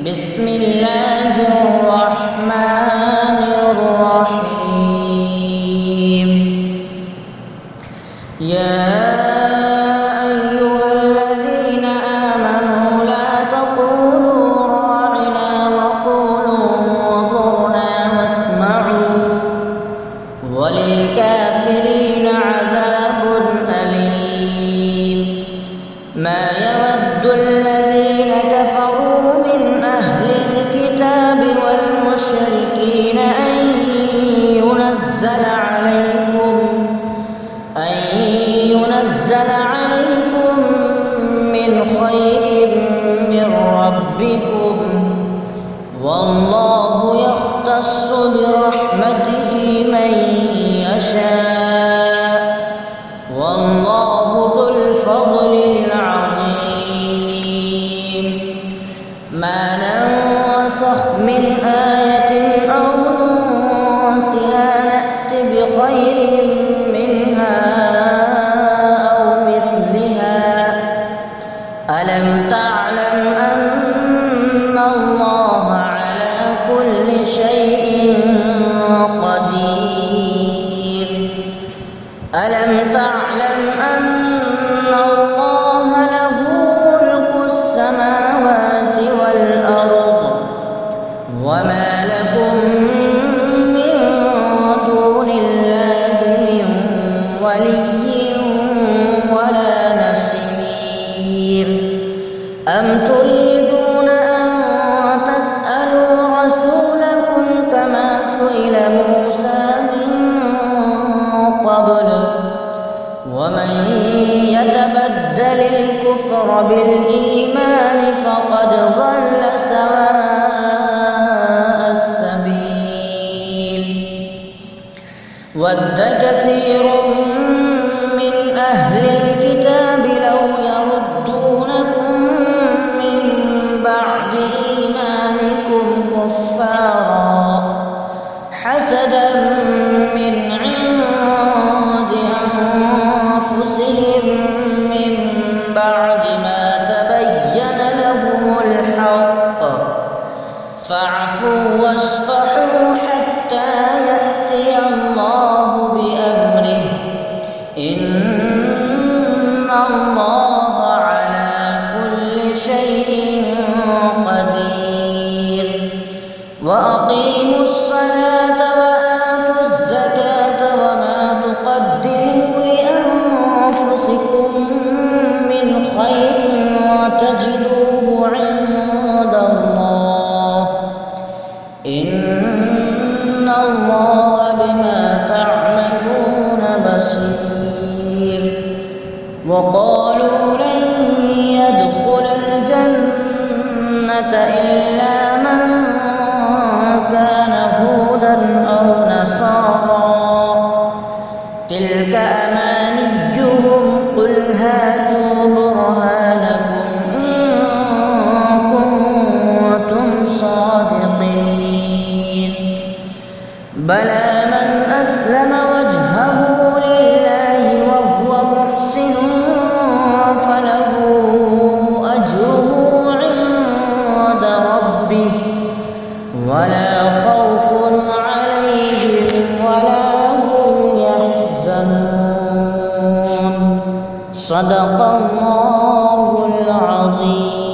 بسم الله الرحمن الرحيم. يا أيها الذين آمنوا لا تقولوا راعنا وقولوا انظرنا واسمعوا وللكافرين عذاب أليم. ما يود الذين كفروا من أهل الكتاب والمشركين أن ينزل عليكم من خير من ربكم والله يختص برحمته من يشاء والله ذو الفضل العظيم. ما ننسخ من آية أو ننسها نأت بخير منها أو مثلها. ألم تعلم أن الله على كل شيء قدير. ألم تعلم أن الله له ملك السماوات والأرض وما لكم من دون الله من ولي ولا نصير. أم تريدون أن تسألوا رسولكم كما سئل موسى من قبل ومن يتبدل الكفر بالإيمان فقد ضل سواء السبيل. ود كثير من أهل الكتاب لو يردونكم من بعد إيمانكم كفارا حسدا من عند أنفسهم من بعد ما تبين لهم الحق فاعفوا واصفحوا حتى يأتي الله بأمره إن الله على كل شيء قدير. وأقيموا الصلاة وآتوا الزكاة وما تقدموا لأنفسكم من خير تجدوه عند الله إن الله بما تعملون بصير. وقالوا لن يدخل الجنة إلا من كان هودا أو نصارى تلك أمانيهم قل هاتوا برهانكم إن كنتم صادقين. بلى من أسلم وجهه لله وهو محسن فله أجره عند ربه ولا خوف عليهم ولا هم يحزنون. صدق الله العظيم.